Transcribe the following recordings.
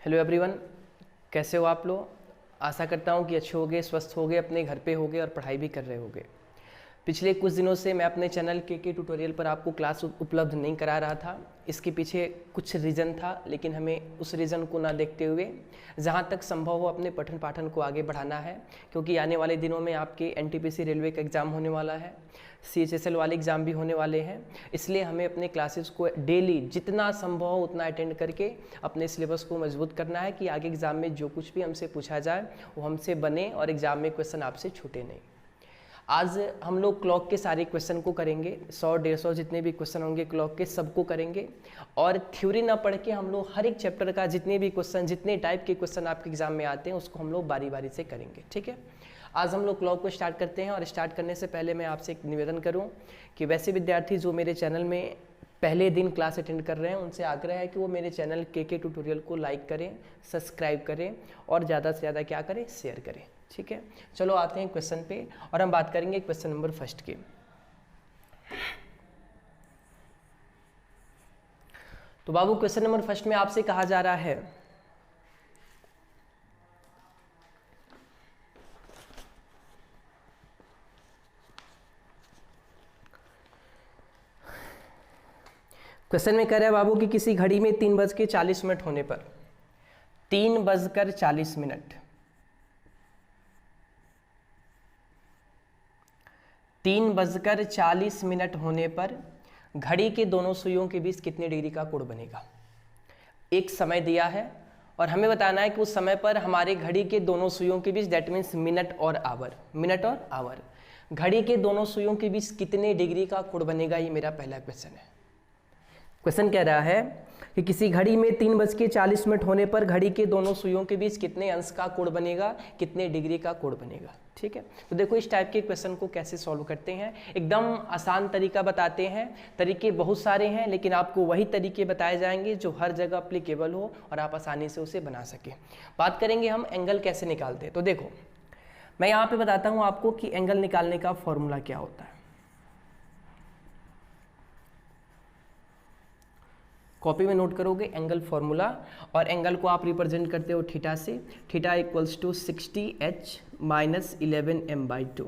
Hello everyone, कैसे हो आप लोग। आशा करता हूँ कि अच्छे होगे, स्वस्थ होगे, अपने घर पे होगे और पढ़ाई भी कर रहे होगे। पिछले कुछ दिनों से मैं अपने चैनल के ट्यूटोरियल पर आपको क्लास उपलब्ध नहीं करा रहा था। इसके पीछे कुछ रीज़न था, लेकिन हमें उस रीज़न को ना देखते हुए जहाँ तक संभव हो अपने पठन पाठन को आगे बढ़ाना है, क्योंकि आने वाले दिनों में आपके एनटीपीसी रेलवे का एग्ज़ाम होने वाला है, सीएचएसएल वाले एग्ज़ाम भी होने वाले हैं। इसलिए हमें अपने क्लासेस को डेली जितना संभव हो उतना अटेंड करके अपने सिलेबस को मजबूत करना है कि आगे एग्ज़ाम में जो कुछ भी हमसे पूछा जाए वो हमसे बने और एग्ज़ाम में क्वेश्चन आपसे छूटे नहीं। आज हम लोग क्लॉक के सारे क्वेश्चन को करेंगे, 100-150 जितने भी क्वेश्चन होंगे क्लॉक के सबको करेंगे। और थ्योरी ना पढ़ के हम लोग हर एक चैप्टर का जितने भी क्वेश्चन, जितने टाइप के क्वेश्चन आपके एग्जाम में आते हैं उसको हम लोग बारी बारी से करेंगे। ठीक है, आज हम लोग क्लॉक को स्टार्ट करते हैं। और स्टार्ट करने से पहले मैं आपसे एक निवेदन करूं कि वैसे विद्यार्थी जो मेरे चैनल में पहले दिन क्लास अटेंड कर रहे हैं उनसे आग्रह है कि वो मेरे चैनल के ट्यूटोरियल को लाइक करें, सब्सक्राइब करें और ज़्यादा से ज़्यादा क्या करें, शेयर करें। ठीक है, चलो आते हैं क्वेश्चन पे और हम बात करेंगे क्वेश्चन नंबर फर्स्ट के। तो बाबू क्वेश्चन नंबर फर्स्ट में आपसे कहा जा रहा है क्वेश्चन में कह रहा है बाबू कि किसी घड़ी में 3:40 होने पर 3:40 3:40 होने पर घड़ी के दोनों सुइयों के बीच कितने डिग्री का कोण बनेगा। एक समय दिया है और हमें बताना है कि उस समय पर हमारे घड़ी के दोनों सुइयों के बीच, दैट मीन्स मिनट और आवर, घड़ी के दोनों सुइयों के बीच कितने डिग्री का कोण बनेगा। ये मेरा पहला क्वेश्चन है। क्वेश्चन कह रहा है कि किसी घड़ी में 3:40 होने पर घड़ी के दोनों सुइयों के बीच कितने अंश का कोण बनेगा, कितने डिग्री का कोण बनेगा। ठीक है, तो देखो इस टाइप के क्वेश्चन को कैसे सॉल्व करते हैं। एकदम आसान तरीका बताते हैं। तरीके बहुत सारे हैं, लेकिन आपको वही तरीके बताए जाएंगे जो हर जगह अप्लीकेबल हो और आप आसानी से उसे बना सकें। बात करेंगे हम एंगल कैसे निकालते हैं। तो देखो मैं यहाँ पे बताता हूँ आपको कि एंगल निकालने का फॉर्मूला क्या होता है। कॉपी में नोट करोगे एंगल फॉर्मूला, और एंगल को आप रिप्रेजेंट करते हो थीटा से। Theta equals to 60h minus 11m/2,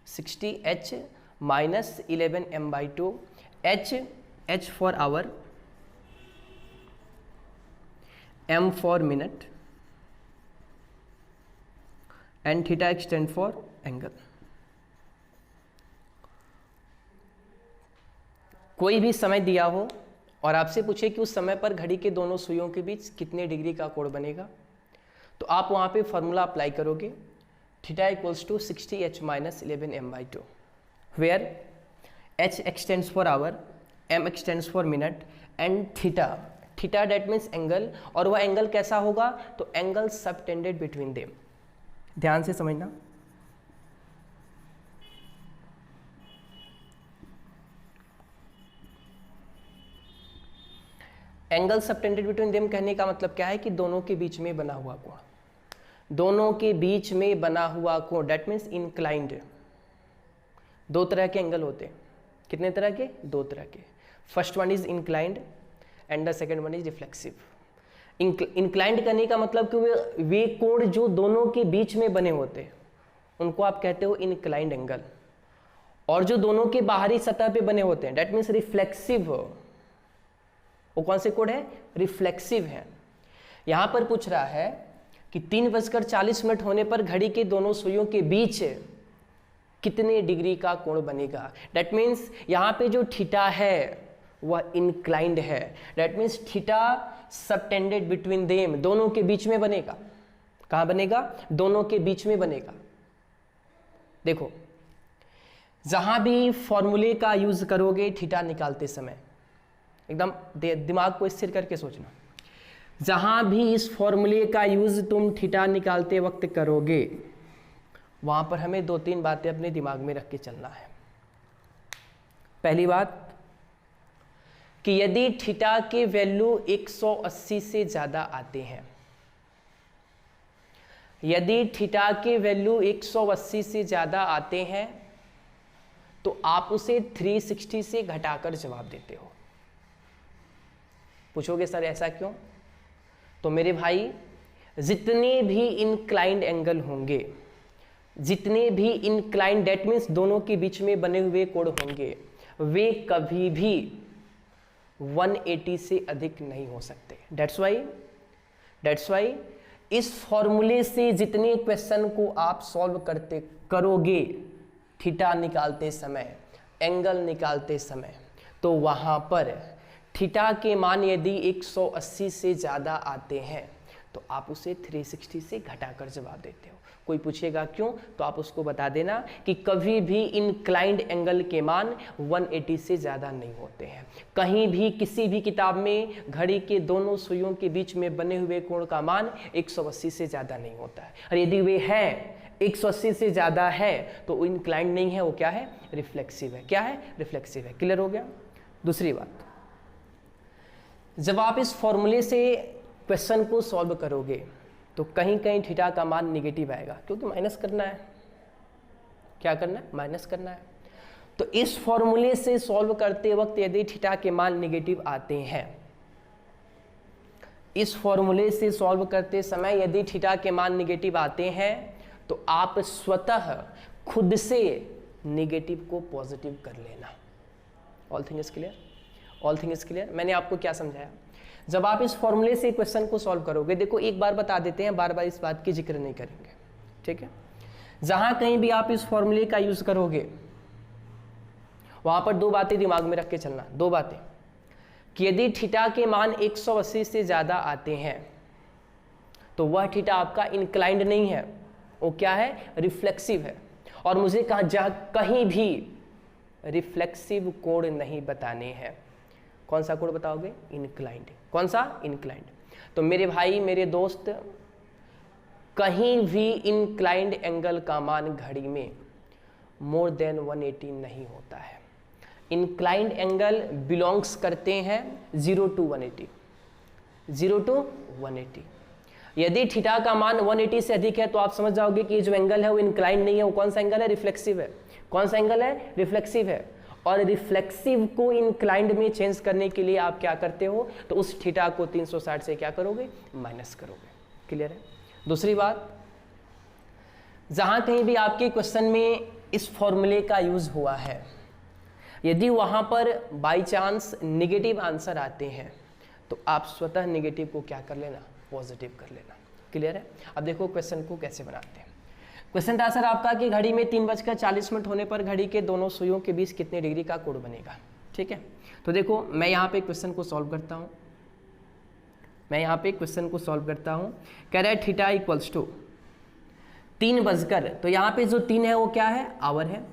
60h minus 11m/2। h for hour, m for minute and theta extend for angle. कोई भी समय दिया हो और आपसे पूछे कि उस समय पर घड़ी के दोनों सुइयों के बीच कितने डिग्री का कोण बनेगा, तो आप वहाँ पे फॉर्मूला अप्लाई करोगे। Theta equals to 60h minus 11m/2, where h extends for hour, m extends for minute and theta that means angle. और वह एंगल कैसा होगा, तो एंगल सबटेंडेड बिटवीन देम। ध्यान से समझना। एंगल सबटेंडेड बिटवीन देम कहने का मतलब क्या है कि दोनों के बीच में बना हुआ कोण, दोनों के बीच में बना हुआ कोण, दैट मीन्स इंक्लाइंड। दो तरह के एंगल होते हैं। कितने तरह के? दो तरह के। First one is inclined and the second one is reflexive. Inclined करने का मतलब कि वे कोण जो दोनों के बीच में बने होते हैं उनको आप कहते हो इंक्लाइंड एंगल, और जो दोनों के बाहरी सतह पे बने होते हैं दैट मीन्स रिफ्लेक्सिव। वो कौन से कोण है? रिफ्लेक्सिव है। यहां पर पूछ रहा है कि 3:40 होने पर घड़ी के दोनों सुइयों के बीच कितने डिग्री का कोण बनेगा। दैट मीन्स यहां पे जो थीटा है वह इंक्लाइंड है, that means theta subtended between them, दोनों के बीच में बनेगा। कहां बनेगा? दोनों के बीच में बनेगा। देखो जहां भी फॉर्मूले का यूज करोगे थीटा निकालते समय, एकदम दिमाग को स्थिर करके सोचना, जहां भी इस फॉर्मूले का यूज तुम थीटा निकालते वक्त करोगे वहां पर हमें 2-3 बातें अपने दिमाग में रख के चलना है। पहली बात कि यदि थीटा के वैल्यू 180 से ज्यादा आते हैं, यदि थीटा के वैल्यू 180 से ज्यादा आते हैं तो आप उसे 360 से घटाकर जवाब देते हो। पूछोगे सर ऐसा क्यों? तो मेरे भाई जितने भी इंक्लाइंड एंगल होंगे, जितने भी इंक्लाइंड, डेट मीन्स दोनों के बीच में बने हुए कोण होंगे, वे कभी भी 180 से अधिक नहीं हो सकते। डेट्स वाई इस फॉर्मूले से जितने क्वेश्चन को आप सॉल्व करोगे थीटा निकालते समय, एंगल निकालते समय, तो वहां पर थीटा के मान यदि 180 से ज़्यादा आते हैं तो आप उसे 360 से घटाकर जवाब देते हो। कोई पूछेगा क्यों, तो आप उसको बता देना कि कभी भी इंक्लाइंड एंगल के मान 180 से ज़्यादा नहीं होते हैं। कहीं भी किसी भी किताब में घड़ी के दोनों सुइयों के बीच में बने हुए कोण का मान 180 से ज़्यादा नहीं होता है। और यदि वे है 180 से ज़्यादा है तो वो इंक्लाइंड नहीं है, वो क्या है, रिफ्लेक्सिव है। क्या है, रिफ्लेक्सिव है। क्लियर हो गया। दूसरी बात, जब आप इस फॉर्मूले से क्वेश्चन को सॉल्व करोगे तो कहीं कहीं थीटा का मान निगेटिव आएगा, क्योंकि माइनस करना है। क्या करना है, माइनस करना है। तो इस फॉर्मूले से सॉल्व करते वक्त यदि थीटा के मान निगेटिव आते हैं, इस फॉर्मूले से सॉल्व करते समय यदि थीटा के मान निगेटिव आते हैं तो आप स्वतः खुद से निगेटिव को पॉजिटिव कर लेना। All thing is clear, all thing is clear. मैंने आपको क्या समझाया, जब आप इस फॉर्मूले से क्वेश्चन को सॉल्व करोगे, देखो एक बार बता देते हैं, बार बार इस बात की जिक्र नहीं करेंगे, ठीक है। जहां कहीं भी आप इस फॉर्मूले का यूज करोगे वहां पर दो बातें दिमाग में रख के चलना, दो बातें, कि यदि थीटा के मान 180 से ज्यादा आते हैं तो वह थीटा आपका इंक्लाइंड नहीं है, वो क्या है, रिफ्लेक्सिव है। और मुझे कहीं भी रिफ्लेक्सिव कोण नहीं बताने हैं। कौन सा कोण बताओगे, इंक्लाइंड। कौन सा, इंक्लाइंड। तो मेरे भाई मेरे दोस्त, कहीं भी इंक्लाइंड एंगल का मान घड़ी में मोर देन 180 नहीं होता है। इंक्लाइंड एंगल बिलोंग्स करते हैं 0 to 180, 0 to 180। यदि थीटा का मान 180 से अधिक है तो आप समझ जाओगे कि ये जो एंगल है वो इंक्लाइंड नहीं है, वो कौन सा एंगल है, रिफ्लेक्सिव है। कौन सा एंगल है, रिफ्लेक्सिव है। और रिफ्लेक्सिव को इंक्लाइंड में चेंज करने के लिए आप क्या करते हो, तो उस थीटा को 360 से क्या करोगे, माइनस करोगे। क्लियर है। दूसरी बात, जहां कहीं भी आपके क्वेश्चन में इस फॉर्मूले का यूज हुआ है, यदि वहां पर बाय चांस निगेटिव आंसर आते हैं तो आप स्वतः निगेटिव को क्या कर लेना, पॉजिटिव कर लेना। क्लियर है। अब देखो क्वेश्चन को कैसे बनाते हैं। क्वेश्चन था सर आपका कि घड़ी में 3:40 होने पर घड़ी के दोनों सुइयों के बीच कितने डिग्री का कोण बनेगा। ठीक है, तो देखो मैं यहाँ पे क्वेश्चन को सॉल्व करता हूँ, कह रहा है थीटा इक्वल्स टू 3 तो यहाँ पे जो 3 है वो क्या है, आवर है,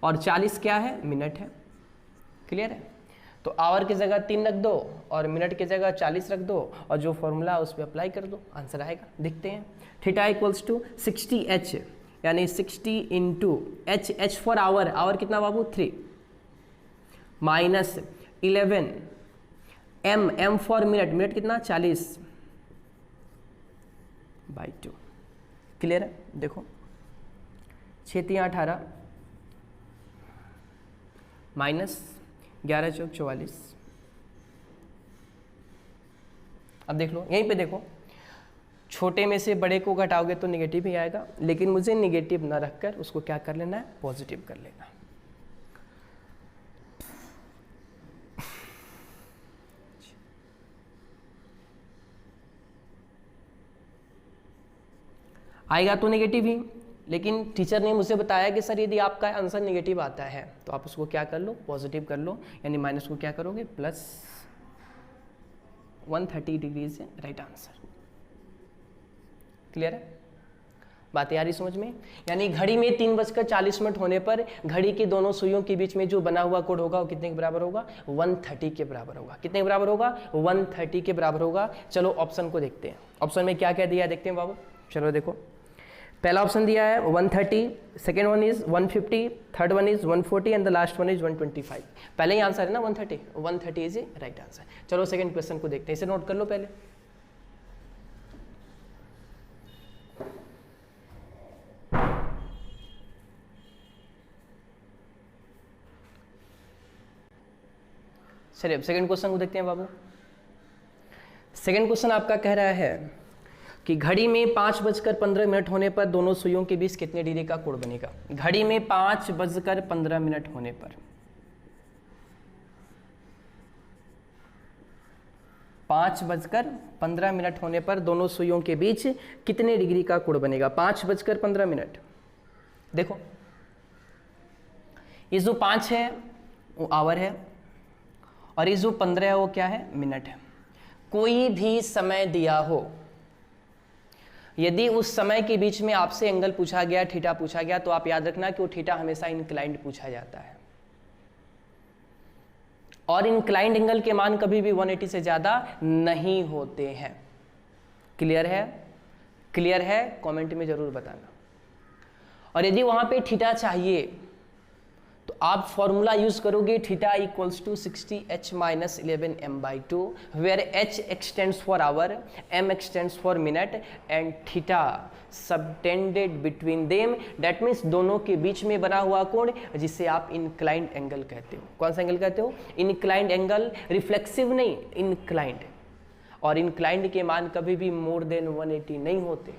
और 40 क्या है, मिनट है। क्लियर है। तो आवर की जगह 3 रख दो और मिनट की जगह 40 रख दो और जो फॉर्मूला उस पर अप्लाई कर दो, आंसर आएगा। देखते हैं। थीटा इक्वल्स टू 60h, यानी 60 into h for hour, hour कितना बाबू 3, minus 11 m for minute, minute कितना 40/2। क्लियर है। देखो 6×3 = 18 माइनस 11×4 = 44। अब देख लो, यहीं पे देखो, छोटे में से बड़े को घटाओगे तो निगेटिव ही आएगा, लेकिन मुझे निगेटिव ना रखकर उसको क्या कर लेना है, पॉजिटिव कर लेना। आएगा तो नेगेटिव ही, लेकिन टीचर ने मुझे बताया कि सर यदि आपका आंसर नेगेटिव आता है तो आप उसको क्या कर लो, पॉजिटिव कर लो, यानी माइनस को क्या करोगे, प्लस 130 डिग्री से राइट आंसर। क्लियर है, बात आ रही समझ में। यानी घड़ी में 3:40 होने पर घड़ी के दोनों सुइयों के बीच में जो बना हुआ कोण होगा वो कितने के बराबर होगा, 130 के बराबर होगा। कितने के बराबर होगा, 130 के बराबर होगा। चलो ऑप्शन को देखते हैं, ऑप्शन में क्या क्या दिया है देखते हैं बाबू। चलो देखो, पहला ऑप्शन दिया है 130, second one is 150, third one is 140 and the last one is 125। पहले ही आंसर है ना 130 इज ए राइट आंसर। चलो सेकेंड क्वेश्चन को देखते हैं, इसे नोट कर लो पहले। चलिए अब सेकेंड क्वेश्चन को देखते हैं बाबू। सेकेंड क्वेश्चन आपका कह रहा है कि घड़ी में 5:15 होने पर दोनों सुइयों के बीच कितने डिग्री का कोण बनेगा। घड़ी में 5:15 होने पर 5:15 होने पर दोनों सुइयों के बीच कितने डिग्री का कोण बनेगा। 5:15। देखो ये जो 5 है वो आवर है और ये जो 15 है वो क्या है, मिनट है। कोई भी समय दिया हो, यदि उस समय के बीच में आपसे एंगल पूछा गया, थीटा पूछा गया, तो आप याद रखना कि वो थीटा हमेशा इंक्लाइंड पूछा जाता है और इंक्लाइंड एंगल के मान कभी भी 180 से ज्यादा नहीं होते हैं। क्लियर है? क्लियर है? कमेंट में जरूर बताना। और यदि वहां पे थीटा चाहिए तो आप फॉर्मूला यूज करोगे theta equals to 60h - 11m/2 where h extends for hour, m extends for minute and theta subtended between them. That means दोनों के बीच में बना हुआ कोण जिसे आप इंक्लाइंड एंगल कहते हो। कौन सा एंगल कहते हो? Inclined angle. रिफ्लेक्सिव नहीं, इंक्लाइंड। और इंक्लाइंड के मान कभी भी मोर देन 180 नहीं होते।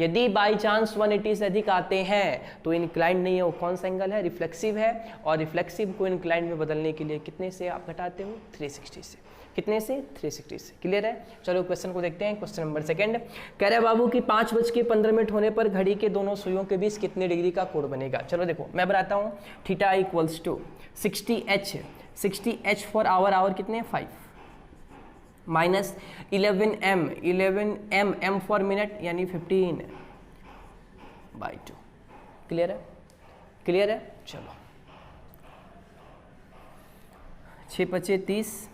यदि बाई चांस 180 से अधिक आते हैं तो इंक्लाइंड नहीं है, वो कौन सा एंगल है? रिफ्लेक्सिव है। और रिफ्लेक्सिव को इंक्लाइंड में बदलने के लिए कितने से आप घटाते हो? 360 से। कितने से? 360 से। क्लियर है? चलो क्वेश्चन को देखते हैं। क्वेश्चन नंबर सेकंड कह रहे बाबू कि 5:15 होने पर घड़ी के दोनों सुइयों के बीच कितने डिग्री का कोण बनेगा। चलो देखो मैं बताता हूँ। Theta equals to 60h for hour, hour कितने? 5 minus 11m m for minute यानी 15/2। क्लियर है? क्लियर है? चलो 6×5 = 30,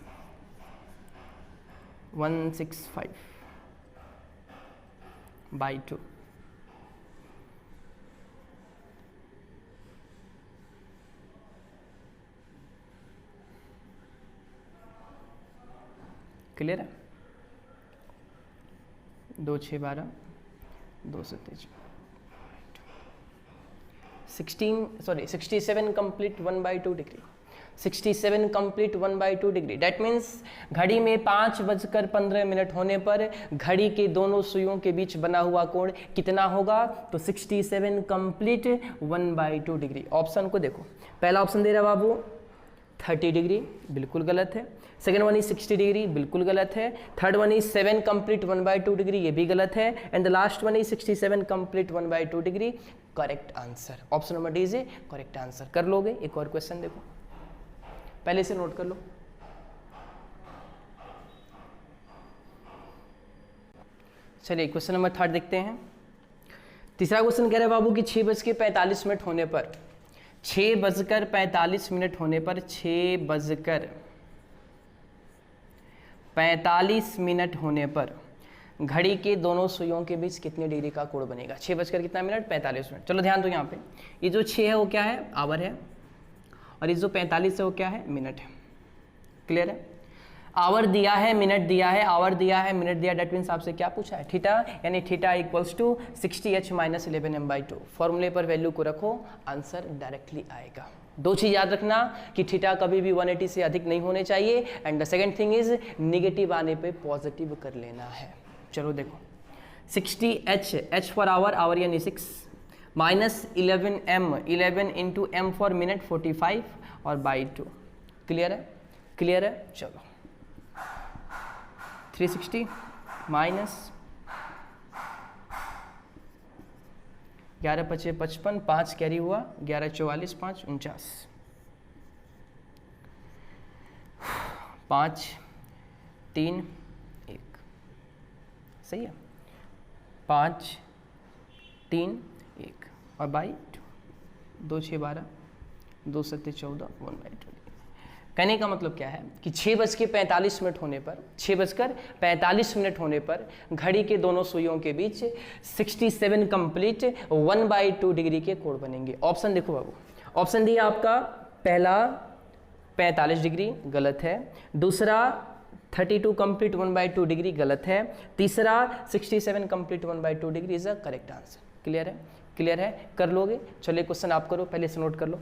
165/2। क्लियर है? 2 6 12 2 27 67 complete 1/2 degree. 67 complete 1/2 degree. That means घड़ी में 5:15 होने पर घड़ी के दोनों सुइयों के बीच बना हुआ कोण कितना होगा? तो 67 कंप्लीट 1/2 डिग्री। ऑप्शन को देखो, पहला ऑप्शन दे रहा बाबू 30 डिग्री, बिल्कुल गलत है। सेकेंड वन इज 60 डिग्री, बिल्कुल गलत है। Third one is 7 complete 1/2 degree, ये भी गलत है। And the last one is 67 complete 1/2 degree. Correct answer option number D is A correct answer. कर लोगे? एक और क्वेश्चन देखो, पहले से नोट कर लो। चलिए क्वेश्चन नंबर थर्ड देखते हैं। तीसरा क्वेश्चन कह रहे हैं बाबू कि 6:45 होने पर 6:45 होने पर 6:45 होने पर घड़ी के दोनों सुइयों के बीच कितने डिग्री का कोण बनेगा। 6:45 चलो ध्यान दो, यहाँ पे ये जो 6 है वो क्या है? आवर है। और ये जो 45 है वो क्या है? मिनट है। क्लियर है? आवर दिया है, मिनट दिया है, आवर दिया है, मिनट दिया। डेट मीन्स आपसे क्या पूछा है? थीटा, यानी theta equals to 60h - 11m/2। फॉर्मूले पर वैल्यू को रखो, आंसर डायरेक्टली आएगा। दो चीज याद रखना कि थीटा कभी भी 180 से अधिक नहीं होने चाहिए। And the second thing is negative आने पे पॉजिटिव कर लेना है। चलो देखो 60h फॉर आवर, आवर यानी 6 minus 11m 11 into m for minute 45 और बाई 2। क्लियर है? क्लियर है? चलो 360 माइनस 11 × 5 = 55, 5 कैरी हुआ, 11 × 4 = 5 49, 5 3 1। सही है? 5 3 1 और बाई 2 6 12 2 7 14 1/2। कहने का मतलब क्या है कि 6:45 होने पर 6:45 होने पर घड़ी के दोनों सुइयों के बीच 67 कंप्लीट 1/2 डिग्री के कोण बनेंगे। ऑप्शन देखो बाबू, ऑप्शन दिया आपका पहला 45 डिग्री, गलत है। दूसरा 32 कंप्लीट 1/2 डिग्री, गलत है। तीसरा 67 complete 1/2 degree is a correct answer. Clear है? क्लियर है? कर लोगे? चलिए क्वेश्चन आप करो, पहले से नोट कर लो।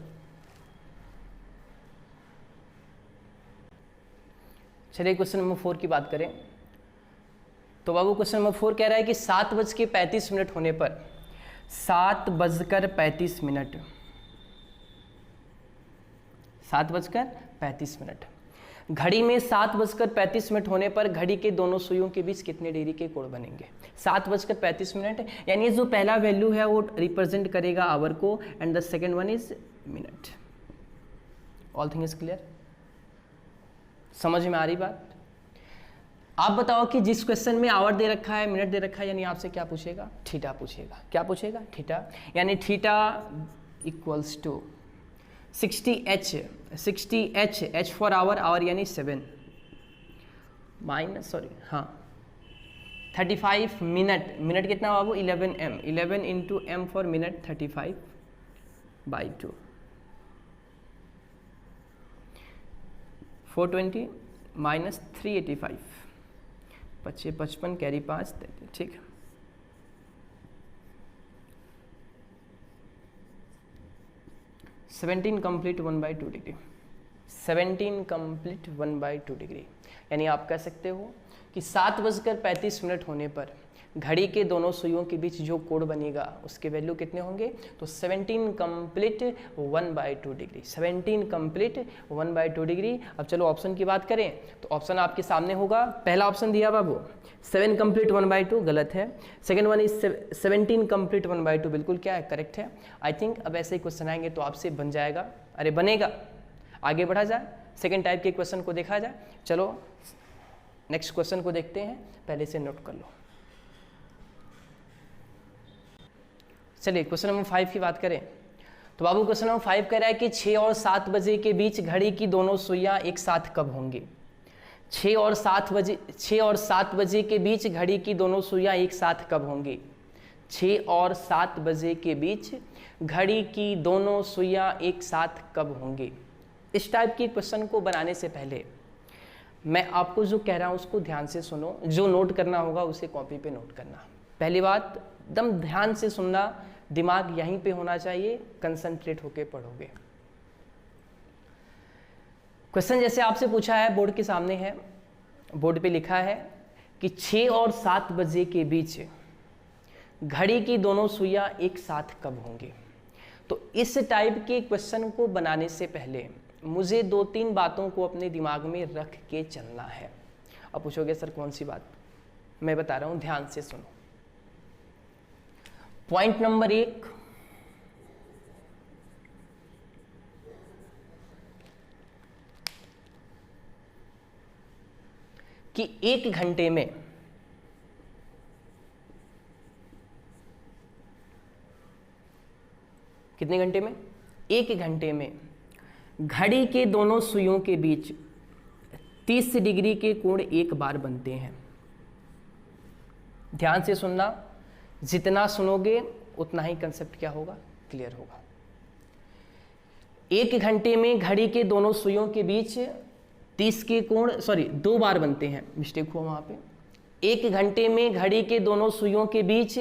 चलिए क्वेश्चन नंबर 4 की बात करें तो बाबू क्वेश्चन नंबर 4 कह रहा है कि 7:35 होने पर 7:35 7:35 घड़ी में 7:35 होने पर घड़ी के दोनों सुइयों के बीच कितने डिग्री के कोण बनेंगे? 7:35 यानी जो पहला वैल्यू है वो रिप्रेजेंट करेगा आवर को and the second one is minute. All thing is clear? समझ में आ रही बात? आप बताओ कि जिस क्वेश्चन में आवर दे रखा है, मिनट दे रखा है, यानी आपसे क्या पूछेगा? थीटा पूछेगा। क्या पूछेगा? थीटा। यानी theta equals to 60h, h for hour यानी 7 माइनस 35 मिनट कितना बाबू? 11m, 11 into m for minute 35/2 420 minus 385 55 carry 5 ठीक है। 17 कंप्लीट 1/2 डिग्री। 17 कंप्लीट 1/2 डिग्री यानी आप कह सकते हो कि 7:35 होने पर घड़ी के दोनों सुइयों के बीच जो कोण बनेगा उसके वैल्यू कितने होंगे? तो 17 कंप्लीट 1/2 डिग्री। 17 complete 1/2 degree. अब चलो ऑप्शन की बात करें तो ऑप्शन आपके सामने होगा। पहला ऑप्शन दिया बाबू 7 कंप्लीट 1/2 गलत है। सेकेंड वन इज 17 कंप्लीट 1/2 बिल्कुल क्या है? करेक्ट है। आई थिंक अब ऐसे ही क्वेश्चन आएंगे तो आपसे बन जाएगा, अरे बनेगा। आगे बढ़ा जाए, सेकेंड टाइप के क्वेश्चन को देखा जाए। चलो नेक्स्ट क्वेश्चन को देखते हैं, पहले से नोट कर लो। चलिए क्वेश्चन नंबर 5 की बात करें तो बाबू क्वेश्चन नंबर 5 कह रहा है कि 6 और 7 बजे के बीच घड़ी की दोनों सुइयां एक साथ कब होंगी? 6 और 7 बजे के बीच घड़ी की दोनों सुइयां एक साथ कब होंगी? 6 और 7 बजे के बीच घड़ी की दोनों सुइयां एक साथ कब होंगी? इस टाइप की क्वेश्चन को बनाने से पहले मैं आपको जो कह रहा हूं उसको ध्यान से सुनो। जो नोट करना होगा उसे कॉपी पे नोट करना। पहली बात, एकदम ध्यान से सुनना, दिमाग यहीं पे होना चाहिए, कंसंट्रेट होके पढ़ोगे। क्वेश्चन जैसे आपसे पूछा है, बोर्ड के सामने है, बोर्ड पे लिखा है कि 6 और 7 बजे के बीच घड़ी की दोनों सुइयां एक साथ कब होंगी? तो इस टाइप के क्वेश्चन को बनाने से पहले मुझे 2-3 बातों को अपने दिमाग में रख के चलना है। अब पूछोगे सर कौन सी बात? मैं बता रहा हूं, ध्यान से सुनो। पॉइंट नंबर 1, कि 1 घंटे में कितने घंटे में? 1 घंटे में घड़ी के दोनों सुइयों के बीच 30 डिग्री के कोण एक बार बनते हैं। ध्यान से सुनना, जितना सुनोगे उतना ही कंसेप्ट क्या होगा? क्लियर होगा। 1 घंटे में घड़ी के दोनों सुइयों के बीच 30 के कोण 2 बार बनते हैं, मिस्टेक हुआ वहां पे। 1 घंटे में घड़ी के दोनों सुइयों के बीच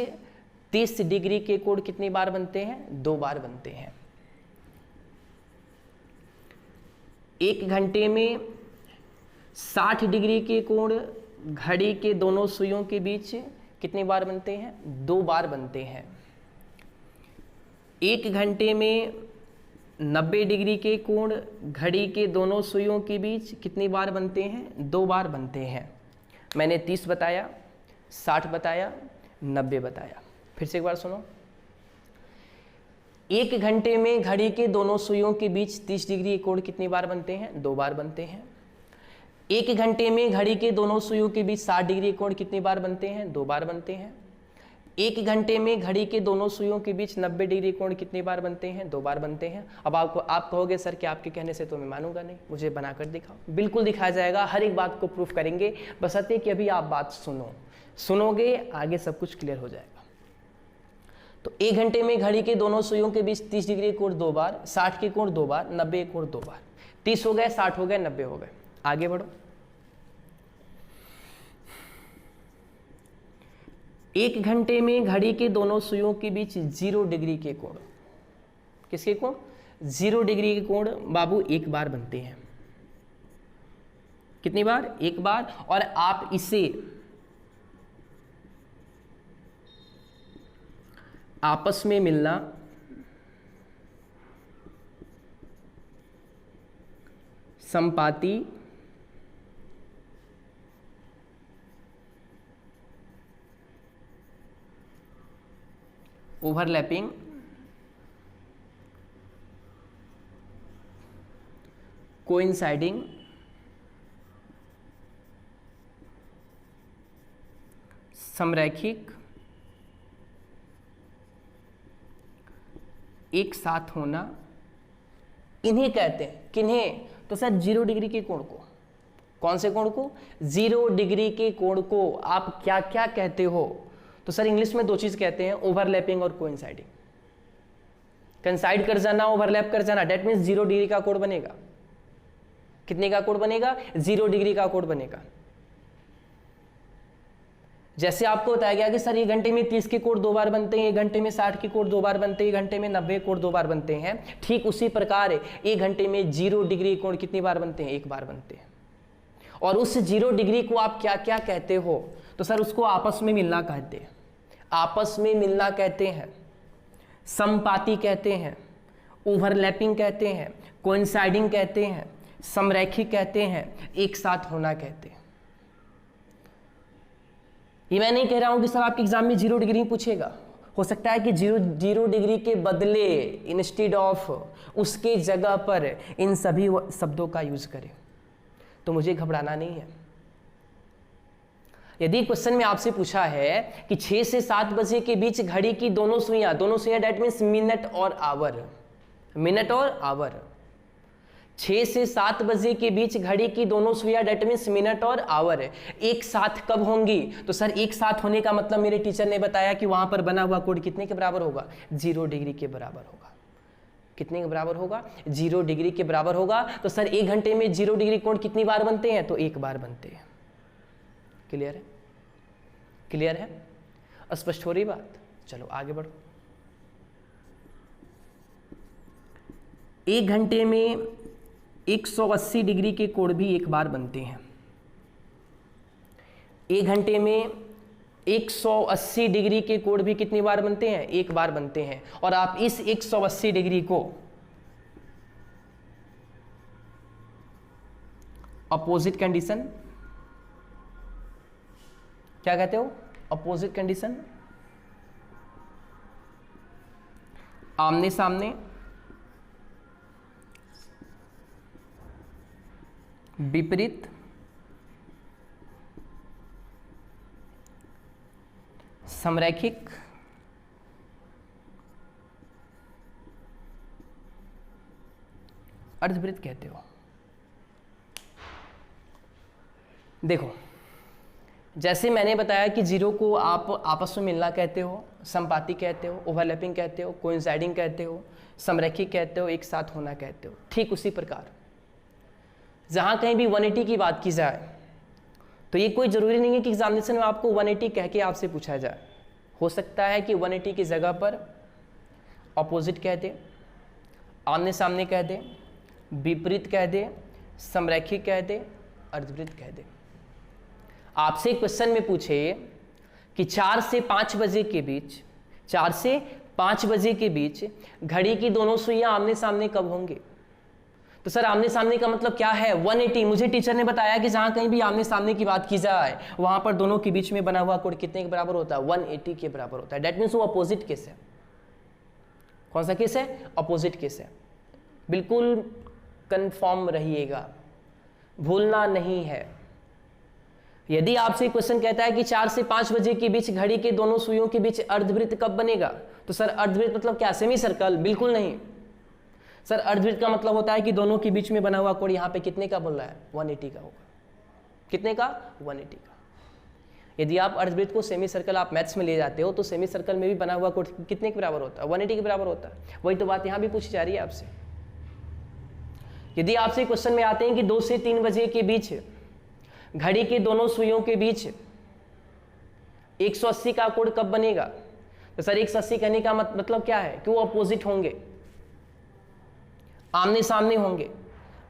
30 डिग्री के कोण कितनी बार बनते हैं? 2 बार बनते हैं। 1 घंटे में 60 डिग्री के कोण घड़ी के दोनों सुइयों के बीच कितनी बार बनते हैं? 2 बार बनते हैं। 1 घंटे में 90 डिग्री के कोण घड़ी के दोनों सुइयों के बीच कितनी बार बनते हैं? 2 बार बनते हैं। मैंने 30 बताया, 60 बताया, 90 बताया। फिर से एक बार सुनो। 1 घंटे में घड़ी के दोनों सुइयों के बीच 30 डिग्री के कोण कितनी बार बनते हैं? 2 बार बनते हैं। 1 घंटे में घड़ी के दोनों सुइयों के बीच 60 डिग्री कोण कितनी बार बनते हैं? 2 बार बनते हैं। 1 घंटे में घड़ी के दोनों सुइयों के बीच 90 डिग्री कोण कितनी बार बनते हैं? 2 बार बनते हैं। अब आप कहोगे सर कि आपके कहने से तो मैं मानूंगा नहीं, मुझे बनाकर दिखाओ। बिल्कुल दिखाया जाएगा, हर एक बात को प्रूफ करेंगे, बशर्ते कि अभी आप बात सुनोगे आगे सब कुछ क्लियर हो जाएगा। तो 1 घंटे में घड़ी के दोनों सुइयों के बीच 30 डिग्री कोण 2 बार, 60 के कोण 2 बार, 90 के कोण 2 बार। 30 हो गए, 60 हो गए, 90 हो गए। आगे बढ़ो। 1 घंटे में घड़ी के दोनों सुइयों के बीच 0 डिग्री के कोण, किसके कोण? 0 डिग्री के कोण बाबू 1 बार बनते हैं। कितनी बार? 1 बार। और आप इसे आपस में मिलना, संपाती, ओवरलैपिंग, कोइंसाइडिंग, समरैखिक, एक साथ होना, इन्हें कहते हैं। किन्हें? तो सर 0 डिग्री के कोण को। कौन से कोण को? 0 डिग्री के कोण को आप क्या क्या कहते हो? तो सर इंग्लिश में 2 चीज कहते हैं, ओवरलैपिंग और कोइंसाइडिंग। कंसाइड कर जाना, ओवरलैप कर जाना, डेट मीन्स 0 डिग्री का कोण बनेगा। कितने का कोण बनेगा? 0 डिग्री का कोण बनेगा। जैसे आपको बताया गया कि सर 1 घंटे में 30 के कोण 2 बार बनते हैं, 1 घंटे में 60 के कोण 2 बार बनते हैं, 1 घंटे में 90 कोण 2 बार बनते हैं, ठीक उसी प्रकार 1 घंटे में 0 डिग्री कोण कितनी बार बनते हैं? 1 बार बनते हैं। और उस 0 डिग्री को आप क्या क्या कहते हो? तो सर उसको आपस में मिलना कहते हैं। आपस में मिलना कहते हैं, समपाती कहते हैं, ओवरलैपिंग कहते हैं, कोइंसाइडिंग कहते हैं, समरैखिक कहते हैं, एक साथ होना कहते हैं। ये मैं नहीं कह रहा हूं कि सर आपके एग्जाम में 0 डिग्री पूछेगा। हो सकता है कि 0 डिग्री के बदले इंस्टेड ऑफ उसके जगह पर इन सभी शब्दों का यूज करें, तो मुझे घबराना नहीं है। यदि क्वेश्चन में आपसे पूछा है कि 6 से 7 बजे के बीच घड़ी की दोनों सुइयां डेट मीन्स मिनट और आवर, मिनट और आवर, 6 से 7 बजे के बीच घड़ी की दोनों सुइयां डेट मीन्स मिनट और आवर एक साथ कब होंगी? तो सर एक साथ होने का मतलब मेरे टीचर ने बताया कि वहां पर बना हुआ कोण कितने के बराबर होगा? 0 डिग्री के बराबर होगा। कितने के बराबर होगा? 0 डिग्री के बराबर होगा। तो सर 1 घंटे में 0 डिग्री कोण कितनी बार बनते हैं? तो 1 बार बनते हैं। क्लियर है? क्लियर है? स्पष्ट हो रही बात? चलो आगे बढ़ो। 1 घंटे में 180 डिग्री के कोण भी 1 बार बनते हैं। 1 घंटे में 180 डिग्री के कोण भी कितनी बार बनते हैं? 1 बार बनते हैं। और आप इस 180 डिग्री को अपोजिट कंडीशन क्या कहते हो? अपोजिट कंडीशन, आमने सामने, विपरीत, समरैखिक, अर्धवृत्त कहते हो। देखो, जैसे मैंने बताया कि 0 को आप आपस में मिलना कहते हो, संपाती कहते हो, ओवरलैपिंग कहते हो, कोइंसाइडिंग कहते हो, समरैखिक कहते हो, एक साथ होना कहते हो। ठीक उसी प्रकार जहां कहीं भी 180 की बात की जाए तो ये कोई जरूरी नहीं है कि एग्जामिनेशन में आपको 180 कह के आपसे पूछा जाए। हो सकता है कि 180 की जगह पर अपोजिट कह दे, आमने सामने कह दे, विपरीत कह दे, समरैखिक कह दे, अर्धवृत्त कह दे। आपसे क्वेश्चन में पूछे कि 4 से 5 बजे के बीच, 4 से 5 बजे के बीच घड़ी की दोनों सुइयां आमने सामने कब होंगे? तो सर आमने सामने का मतलब क्या है? 180। मुझे टीचर ने बताया कि जहां कहीं भी आमने सामने की बात की जाए वहां पर दोनों के बीच में बना हुआ कोण कितने के बराबर होता है? 180 के बराबर होता है। दैट मीन्स वो अपोजिट केस है। कौन सा केस है? अपोजिट केस है। बिल्कुल कंफर्म रहिएगा, भूलना नहीं है। यदि आपसे क्वेश्चन कहता है कि 4 से 5 बजे के बीच घड़ी के दोनों सुइयों के बीच अर्धवृत्त कब बनेगा? तो सर अर्धवृत्त मतलब क्या? Semi circle? बिल्कुल नहीं सर। अर्धवृत्त का मतलब होता है कि दोनों के बीच में बना हुआ कोण यहाँ पे कितने का बोल रहा है? 180 का होगा। कितने का? 180 का। यदि आप अर्धवृत्त को सेमी सर्कल आप मैथ्स में ले जाते हो तो सेमी सर्कल में भी बना हुआ कोण कितने के बराबर होता है? 180 के बराबर होता है। वही तो बात यहाँ भी पूछी जा रही है आपसे। यदि आपसे क्वेश्चन में आते हैं कि 2 से 3 बजे के बीच घड़ी के दोनों सुइयों के बीच 180 का कोण कब बनेगा? तो सर 180 कहने का मतलब क्या है? कि वो अपोजिट होंगे, आमने सामने होंगे,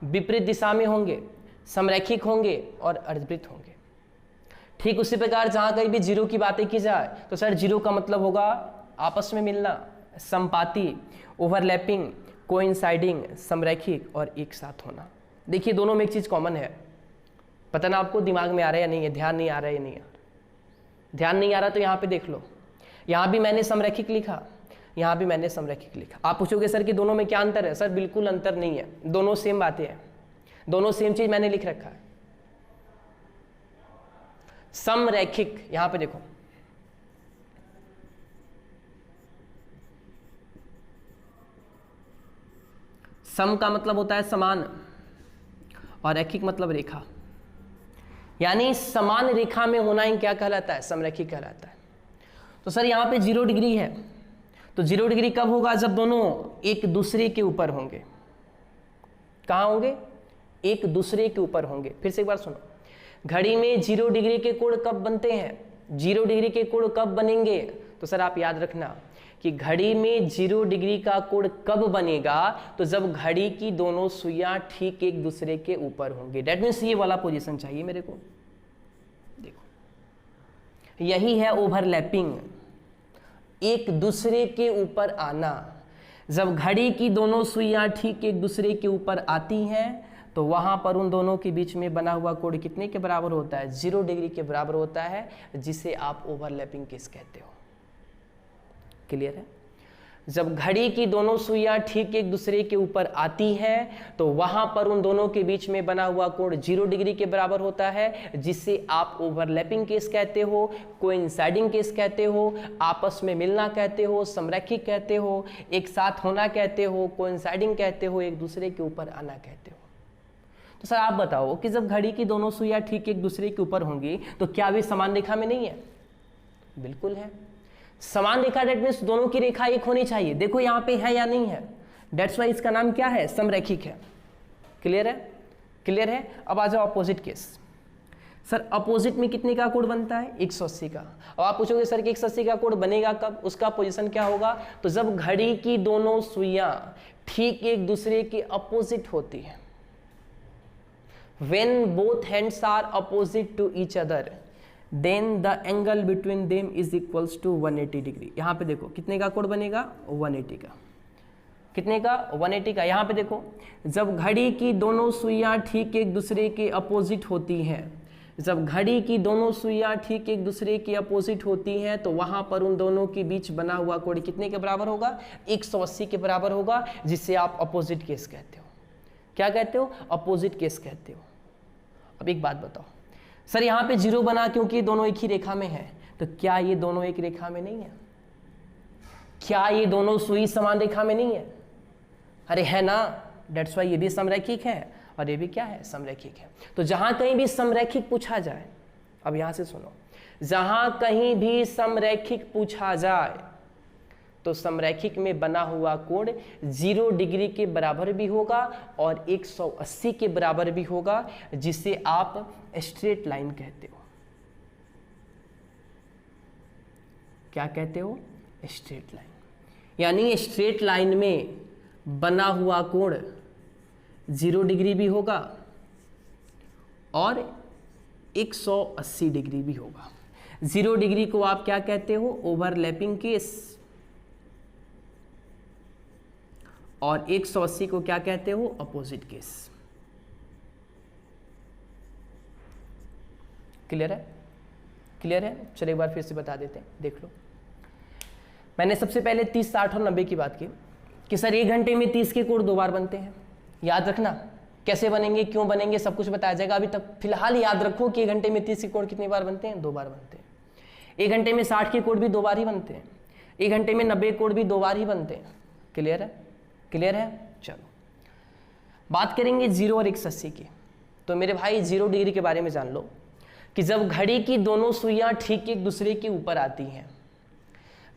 विपरीत दिशा में होंगे, समरैखिक होंगे और अर्धवृत्त होंगे। ठीक उसी प्रकार जहां कहीं भी 0 की बातें की जाए तो सर 0 का मतलब होगा आपस में मिलना, संपाती, ओवरलैपिंग, कोइंसाइडिंग, समरैखिक और एक साथ होना। देखिए दोनों में एक चीज़ कॉमन है, पता ना आपको दिमाग में आ रहा है या नहीं है, ध्यान नहीं आ रहा है या नहीं आ रहा। ध्यान नहीं आ रहा तो यहाँ पे देख लो, यहाँ भी मैंने समरैखिक लिखा, यहाँ भी मैंने समरैखिक लिखा। आप पूछोगे सर कि दोनों में क्या अंतर है? सर बिल्कुल अंतर नहीं है, दोनों सेम बातें हैं, दोनों सेम चीज मैंने लिख रखा है। समरैखिक, यहाँ पे देखो, सम का मतलब होता है समान और रैखिक मतलब रेखा, यानी समान रेखा में होना ही क्या कहलाता है? समरैखिक कहलाता है। तो सर यहाँ पे 0 डिग्री है, तो 0 डिग्री कब होगा? जब दोनों एक दूसरे के ऊपर होंगे। कहाँ होंगे? एक दूसरे के ऊपर होंगे। फिर से एक बार सुनो, घड़ी में 0 डिग्री के कोण कब बनते हैं? 0 डिग्री के कोण कब बनेंगे? तो सर आप याद रखना कि घड़ी में 0 डिग्री का कोण कब बनेगा? तो जब घड़ी की दोनों सुइयां ठीक एक दूसरे के ऊपर होंगे। डेट मीन्स ये वाला पोजीशन चाहिए मेरे को। देखो यही है ओवरलैपिंग, एक दूसरे के ऊपर आना। जब घड़ी की दोनों सुइयां ठीक एक दूसरे के ऊपर आती हैं तो वहां पर उन दोनों के बीच में बना हुआ कोण कितने के बराबर होता है? 0 डिग्री के बराबर होता है, जिसे आप ओवरलैपिंग केस कहते हो। क्लियर है? जब घड़ी की दोनों सुइयां ठीक एक दूसरे के ऊपर आती हैं तो वहां पर उन दोनों के बीच में बना हुआ कोण 0 डिग्री के बराबर होता है, जिसे आप ओवरलैपिंग केस कहते हो, कोइंसाइडिंग केस कहते हो, आपस में मिलना कहते हो, समरैखिक कहते हो, एक साथ होना कहते हो, कोइंसाइडिंग कहते हो, एक दूसरे के ऊपर आना कहते हो। तो सर आप बताओ कि जब घड़ी की दोनों सुइयां ठीक एक दूसरे के ऊपर होंगी तो क्या वे समान रेखा में नहीं है? बिल्कुल है। समान रेखा, डेट मीन्स दोनों की रेखा एक होनी चाहिए। देखो यहाँ पे है या नहीं है, डेट्स वाई इसका नाम क्या है? समरैखिक है। क्लियर है? क्लियर है? अब आ जाओ अपोजिट केस। सर अपोजिट में कितने का कोण बनता है? 180 का। अब आप पूछोगे सर कि 180 का कोण बनेगा कब? उसका पोजीशन क्या होगा? तो जब घड़ी की दोनों सुइयां ठीक एक दूसरे के अपोजिट होती है, when both hands are opposite to each other then the angle between them is equals to 180 degree. यहाँ पे देखो कितने का कोण बनेगा? 180 का। कितने का? 180 का। यहाँ पे देखो जब घड़ी की दोनों सुइयां ठीक एक दूसरे के अपोजिट होती हैं, जब घड़ी की दोनों सुइयां ठीक एक दूसरे के अपोजिट होती हैं तो वहां पर उन दोनों के बीच बना हुआ कोण कितने के बराबर होगा? 180 के बराबर होगा, जिससे आप अपोजिट केस कहते हो। क्या कहते हो? अपोजिट केस कहते हो। अब एक बात बताओ सर, यहाँ पे 0 बना क्योंकि दोनों एक ही रेखा में है, तो क्या ये दोनों एक रेखा में नहीं है? क्या ये दोनों सुई समान रेखा में नहीं है? अरे है ना, डेट्स वाई ये भी समरैखिक है और ये भी क्या है? समरैखिक है। तो जहां कहीं भी समरैखिक पूछा जाए, अब यहां से सुनो, जहां कहीं भी समरैखिक पूछा जाए तो समरैखिक में बना हुआ कोण 0 डिग्री के बराबर भी होगा और 180 के बराबर भी होगा, जिसे आप स्ट्रेट लाइन कहते हो। क्या कहते हो? Straight line. यानी स्ट्रेट लाइन में बना हुआ कोण 0 डिग्री भी होगा और 180 डिग्री भी होगा। 0 डिग्री को आप क्या कहते हो? ओवरलैपिंग केस, और 180 को क्या कहते हो? Opposite case. क्लियर है? क्लियर है? चलिए एक बार फिर से बता देते हैं, देख लो। मैंने सबसे पहले 30, 60 और 90 की बात की कि सर 1 घंटे में 30 के कोण 2 बार बनते हैं। याद रखना कैसे बनेंगे, क्यों बनेंगे, सब कुछ बताया जाएगा। अभी तक फिलहाल याद रखो कि 1 घंटे में 30 के कोण कितनी बार बनते हैं? 2 बार बनते हैं। 1 घंटे में 60 के कोण भी 2 बार ही बनते हैं। 1 घंटे में 90 कोण भी 2 बार ही बनते हैं। क्लियर है? क्लियर है? चलो बात करेंगे 0 और 180 की। तो मेरे भाई 0 डिग्री के बारे में जान लो कि जब घड़ी की दोनों सुइयां ठीक एक दूसरे के ऊपर आती हैं,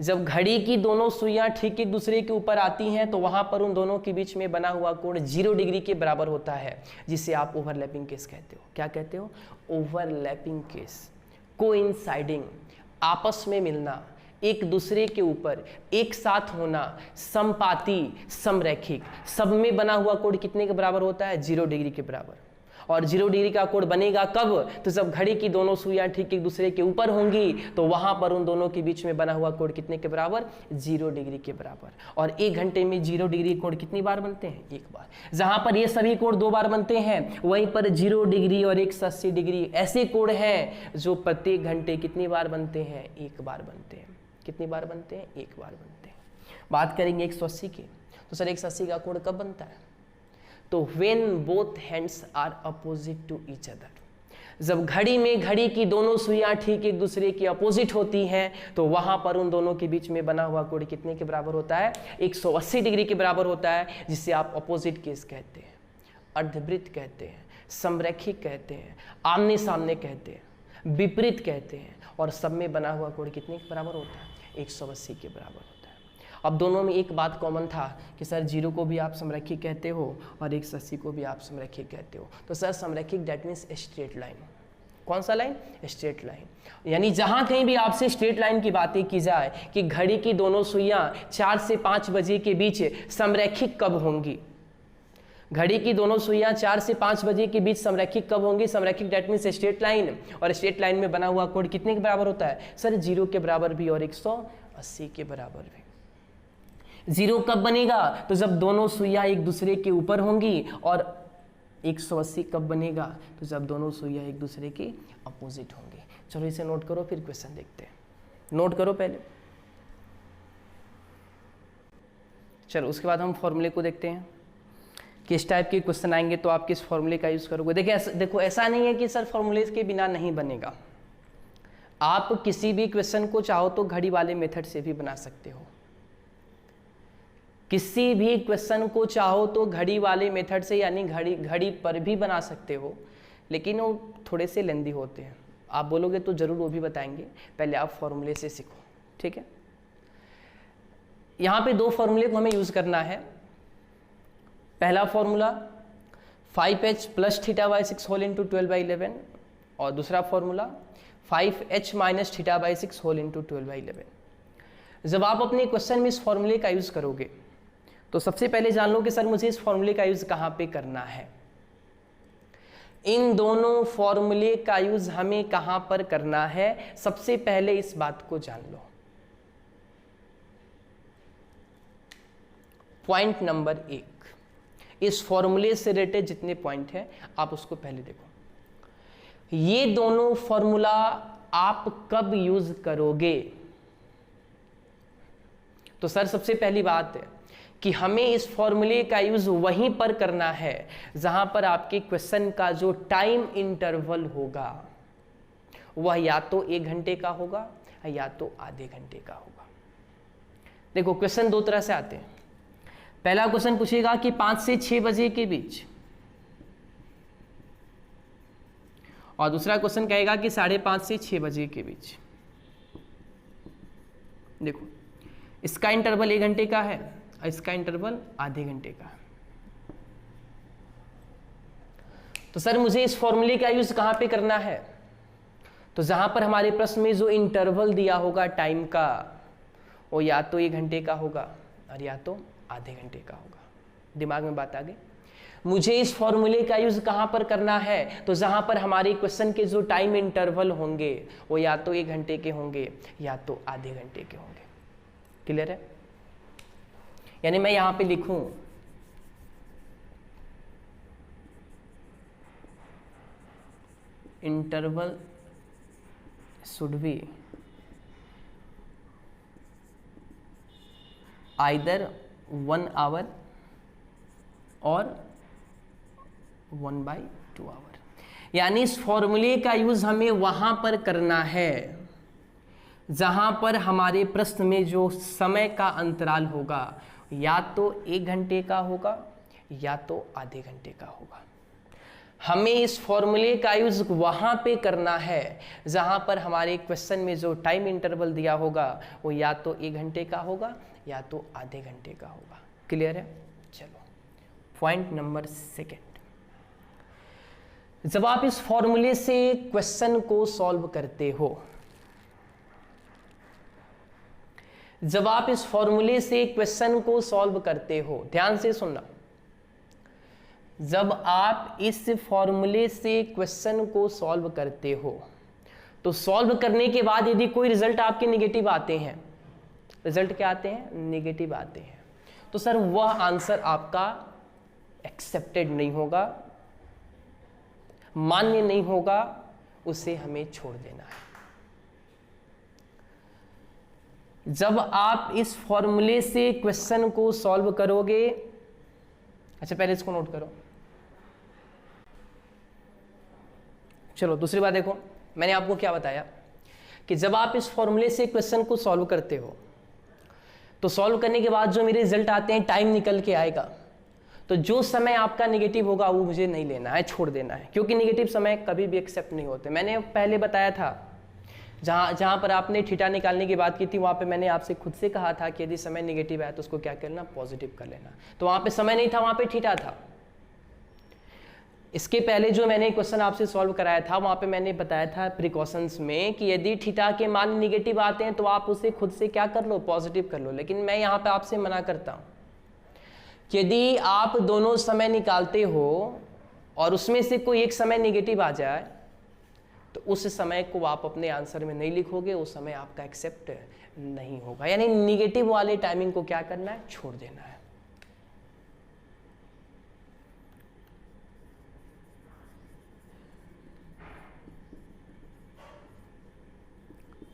जब घड़ी की दोनों सुइयां ठीक एक दूसरे के ऊपर आती हैं तो वहां पर उन दोनों के बीच में बना हुआ कोण 0 डिग्री के बराबर होता है, जिसे आप ओवरलैपिंग केस कहते हो। क्या कहते हो? Overlapping case. कोइंसाइडिंग, आपस में मिलना, एक दूसरे के ऊपर एक साथ होना, संपाती, समरैखिक, सब में बना हुआ कोण कितने के बराबर होता है? 0 डिग्री के बराबर। और 0 डिग्री का कोण बनेगा कब? तो जब घड़ी की दोनों सुइयां ठीक एक दूसरे के ऊपर होंगी तो वहां पर उन दोनों के बीच में बना हुआ कोण कितने के बराबर? 0 डिग्री के बराबर। और 1 घंटे में 0 डिग्री कोण कितनी बार बनते हैं? 1 बार। जहां पर ये सभी कोण 2 बार बनते हैं वहीं पर 0 डिग्री और 180 डिग्री ऐसे कोण हैं जो प्रत्येक घंटे कितनी बार बनते हैं? 1 बार बनते हैं। कितनी बार बनते हैं? 1 बार बनते हैं। बात करेंगे 180 की, तो सर 180 का कोण कब बनता है? तो when both hands are opposite to each other, जब घड़ी में घड़ी की दोनों सुइयां ठीक एक दूसरे की अपोजिट होती हैं तो वहां पर उन दोनों के बीच में बना हुआ कोण कितने के बराबर होता है? 180 डिग्री के बराबर होता है, जिसे आप अपोजिट केस कहते हैं, अर्धवृत्त कहते हैं, समरैखिक कहते हैं, आमने सामने कहते हैं, विपरीत कहते हैं। और सब में बना हुआ कोण कितने के बराबर होता है? 180 के बराबर होता है। अब दोनों में एक बात कॉमन था कि सर 0 को भी आप समरैखिक कहते हो और 180 को भी आप समरैखिक कहते हो। तो सर समरैखिक दैट मीन्स स्ट्रेट लाइन। कौन सा लाइन? Straight line. यानी जहां कहीं भी आपसे स्ट्रेट लाइन की बातें की जाए कि घड़ी की दोनों सुइयां 4 से 5 बजे के बीच समरैखिक कब होंगी, घड़ी की दोनों सुइयां 4 से 5 बजे के बीच समरैखिक कब होंगी? समरैखिक दैट मीन्स स्ट्रेट लाइन। और स्ट्रेट लाइन में बना हुआ कोण कितने के बराबर होता है? सर 0 के बराबर भी और 180 के बराबर भी। 0 कब बनेगा? तो जब दोनों सुइयां एक दूसरे के ऊपर होंगी। और 180 कब बनेगा? तो जब दोनों सुइयां एक दूसरे के अपोजिट होंगी। चलो इसे नोट करो, फिर क्वेश्चन देखते हैं। नोट करो पहले, चलो उसके बाद हम फॉर्मूले को देखते हैं। किस टाइप के क्वेश्चन आएंगे तो आप किस फॉर्मूले का यूज करोगे। देखो ऐसा नहीं है कि सर फॉर्मूले के बिना नहीं बनेगा। आप किसी भी क्वेश्चन को चाहो तो घड़ी वाले मेथड से भी बना सकते हो, किसी भी क्वेश्चन को चाहो तो घड़ी वाले मेथड से यानी घड़ी पर भी बना सकते हो, लेकिन वो थोड़े से लेंदी होते हैं। आप बोलोगे तो जरूर वो भी बताएंगे, पहले आप फॉर्मूले से सीखो, ठीक है। यहाँ पे 2 फॉर्मूले को हमें यूज करना है। पहला formula 5h plus theta by 6 whole into 12/11 और दूसरा formula 5h minus theta by 6 whole into 12/11। जब आप अपने क्वेश्चन में इस फॉर्मूले का यूज करोगे तो सबसे पहले जान लो कि सर मुझे इस फॉर्मूले का यूज कहां पे करना है। इन दोनों फॉर्मूले का यूज हमें कहां पर करना है, सबसे पहले इस बात को जान लो। पॉइंट नंबर 1, इस फॉर्मूले से रिलेटेड जितने पॉइंट हैं आप उसको पहले देखो। ये दोनों फॉर्मूला आप कब यूज करोगे? तो सर सबसे पहली बात है कि हमें इस फॉर्मूले का यूज वहीं पर करना है जहां पर आपके क्वेश्चन का जो टाइम इंटरवल होगा वह या तो 1 घंटे का होगा या तो आधे घंटे का होगा। देखो क्वेश्चन 2 तरह से आते हैं। पहला क्वेश्चन पूछेगा कि 5 से 6 बजे के बीच, और दूसरा क्वेश्चन कहेगा कि 5:30 से 6 बजे के बीच। देखो इसका इंटरवल 1 घंटे का है, इसका इंटरवल आधे घंटे का है। तो सर मुझे इस फॉर्मूले का यूज कहां पे करना है? तो जहां पर हमारे प्रश्न में जो इंटरवल दिया होगा टाइम का वो या तो 1 घंटे का होगा और या तो आधे घंटे का होगा। दिमाग में बात आ गई? मुझे इस फॉर्मूले का यूज कहां पर करना है? तो जहां पर हमारे क्वेश्चन के जो टाइम इंटरवल होंगे वो या तो 1 घंटे के होंगे या तो आधे घंटे के होंगे। क्लियर है? यानी मैं यहां पे लिखूं interval should be either 1 hour और 1/2 आवर। यानी इस फॉर्मूले का यूज हमें वहां पर करना है जहां पर हमारे प्रश्न में जो समय का अंतराल होगा या तो 1 घंटे का होगा या तो आधे घंटे का होगा। हमें इस फॉर्मूले का यूज वहां पे करना है जहां पर हमारे क्वेश्चन में जो टाइम इंटरवल दिया होगा वो या तो 1 घंटे का होगा या तो आधे घंटे का होगा। क्लियर है? चलो पॉइंट नंबर 2, जब आप इस फॉर्मूले से क्वेश्चन को सॉल्व करते हो, जब आप इस फॉर्मूले से क्वेश्चन को सॉल्व करते हो, ध्यान से सुनना, जब आप इस फॉर्मूले से क्वेश्चन को सॉल्व करते हो तो सॉल्व करने के बाद यदि कोई रिजल्ट आपके निगेटिव आते हैं, रिजल्ट क्या आते हैं, निगेटिव आते हैं, तो सर वह आंसर आपका एक्सेप्टेड नहीं होगा, मान्य नहीं होगा, उसे हमें छोड़ देना है। जब आप इस फॉर्मूले से क्वेश्चन को सॉल्व करोगे, अच्छा पहले इसको नोट करो। चलो दूसरी बात देखो, मैंने आपको क्या बताया कि जब आप इस फॉर्मूले से क्वेश्चन को सॉल्व करते हो तो सॉल्व करने के बाद जो मेरे रिजल्ट आते हैं टाइम निकल के आएगा, तो जो समय आपका नेगेटिव होगा वो मुझे नहीं लेना है, छोड़ देना है, क्योंकि नेगेटिव समय कभी भी एक्सेप्ट नहीं होते। मैंने पहले बताया था जहाँ पर आपने थीटा निकालने की बात की थी, वहाँ पे मैंने आपसे खुद से कहा था कि यदि समय नेगेटिव है तो उसको क्या करना, पॉजिटिव कर लेना। तो वहाँ पे समय नहीं था, वहाँ पे थीटा था। इसके पहले जो मैंने क्वेश्चन आपसे सॉल्व कराया था वहाँ पे मैंने बताया था प्रिकॉशंस में कि यदि थीटा के मान निगेटिव आते हैं तो आप उसे खुद से क्या कर लो, पॉजिटिव कर लो। लेकिन मैं यहाँ पे आपसे मना करता हूँ कि यदि आप दोनों समय निकालते हो और उसमें से कोई एक समय निगेटिव आ जाए तो उस समय को आप अपने आंसर में नहीं लिखोगे, उस समय आपका एक्सेप्ट नहीं होगा। यानी निगेटिव वाले टाइमिंग को क्या करना है, छोड़ देना है।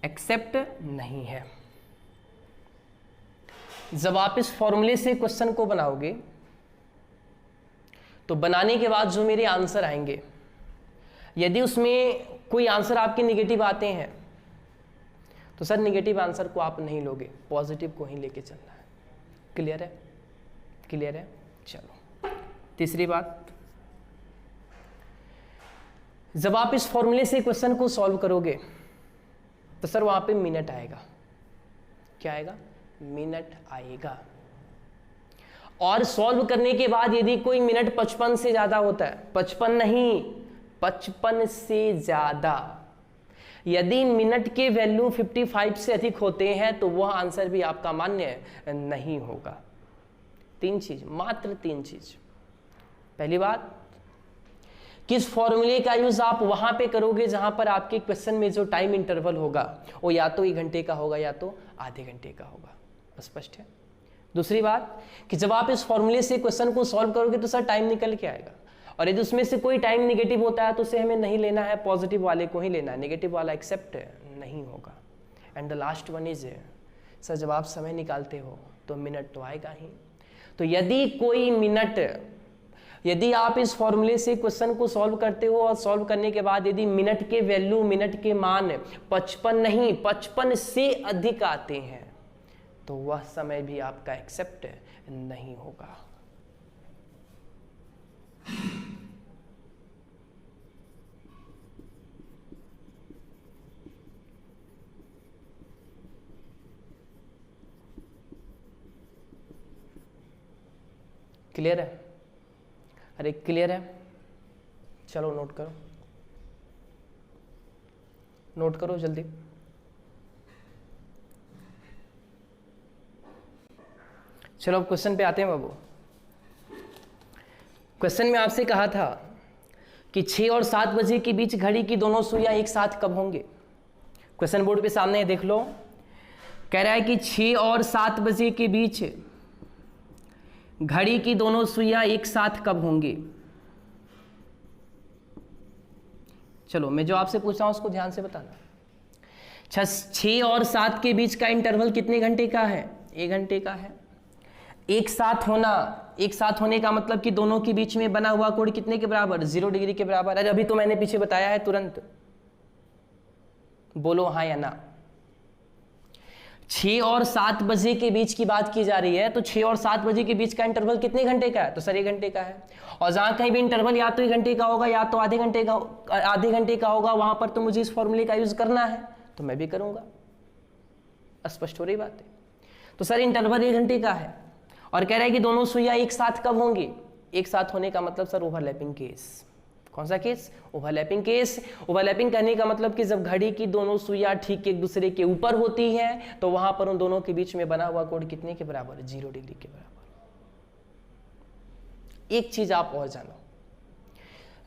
एक्सेप्ट नहीं है। जब आप इस फॉर्मूले से क्वेश्चन को बनाओगे तो बनाने के बाद जो मेरे आंसर आएंगे, यदि उसमें कोई आंसर आपके निगेटिव आते हैं तो सर निगेटिव आंसर को आप नहीं लोगे, पॉजिटिव को ही लेके चलना है। क्लियर है, क्लियर है। चलो तीसरी बात, जब आप इस फॉर्मूले से क्वेश्चन को सॉल्व करोगे तो सर वहां पे मिनट आएगा। क्या आएगा, मिनट आएगा। और सॉल्व करने के बाद यदि कोई मिनट 55 से ज्यादा होता है, 55 नहीं 55 से ज्यादा, यदि मिनट के वैल्यू 55 से अधिक होते हैं तो वह आंसर भी आपका मान्य नहीं होगा। 3 चीज, मात्र 3 चीज। पहली बात, किस फॉर्मूले का यूज आप वहां पे करोगे जहां पर आपके क्वेश्चन में जो टाइम इंटरवल होगा वो या तो 1 घंटे का होगा या तो आधे घंटे का होगा। स्पष्ट है। दूसरी बात कि जब आप इस फॉर्मूले से क्वेश्चन को सॉल्व करोगे तो सर टाइम निकल के आएगा, और यदि उसमें से कोई टाइम निगेटिव होता है तो उसे हमें नहीं लेना है, पॉजिटिव वाले को ही लेना है, नेगेटिव वाला एक्सेप्ट नहीं होगा। And the last one is, sir जब आप समय निकालते हो तो मिनट तो आएगा ही। तो यदि कोई मिनट, यदि आप इस फॉर्मूले से क्वेश्चन को सॉल्व करते हो और सॉल्व करने के बाद यदि मिनट के वैल्यू, मिनट के मान 55 नहीं 55 से अधिक आते हैं तो वह समय भी आपका एक्सेप्ट नहीं होगा। क्लियर है? अरे क्लियर है? चलो नोट करो, नोट करो जल्दी। चलो अब क्वेश्चन पे आते हैं बाबू। क्वेश्चन में आपसे कहा था कि 6 और 7 बजे के बीच घड़ी की दोनों सुइयां एक साथ कब होंगे। क्वेश्चन बोर्ड पे सामने है, देख लो। कह रहा है कि 6 और 7 बजे के बीच घड़ी की दोनों सुइयां एक साथ कब होंगी। चलो मैं जो आपसे पूछ रहा हूं उसको ध्यान से बताना। 6 और 7 के बीच का इंटरवल कितने घंटे का है, 1 घंटे का है। एक साथ होना, एक साथ होने का मतलब कि दोनों के बीच में बना हुआ कोण कितने के बराबर, 0 डिग्री के बराबर। अरे अभी तो मैंने पीछे बताया है, तुरंत बोलो हाँ या ना। 6 और 7 बजे के बीच की बात की जा रही है, तो 6 और 7 बजे के बीच का इंटरवल कितने घंटे का है, तो सर 1 घंटे का है। और जहां कहीं भी इंटरवल या तो 1 घंटे का होगा या तो आधे घंटे का होगा, वहां पर तो मुझे इस फॉर्मूले का यूज करना है, तो मैं भी करूंगा। स्पष्ट हो रही बात है। तो सर इंटरवल 1 घंटे का है और कह रहा है कि दोनों सुइयां एक साथ कब होंगी। एक साथ होने का मतलब सर ओवरलैपिंग केस। कौन सा केस, ओवरलैपिंग केस। ओवरलैपिंग करने का मतलब कि जब घड़ी की दोनों सुइयां ठीक एक दूसरे के ऊपर होती हैं तो वहां पर उन दोनों के बीच में बना हुआ कोण कितने के बराबर, 0 डिग्री के बराबर। एक चीज आप और जानो,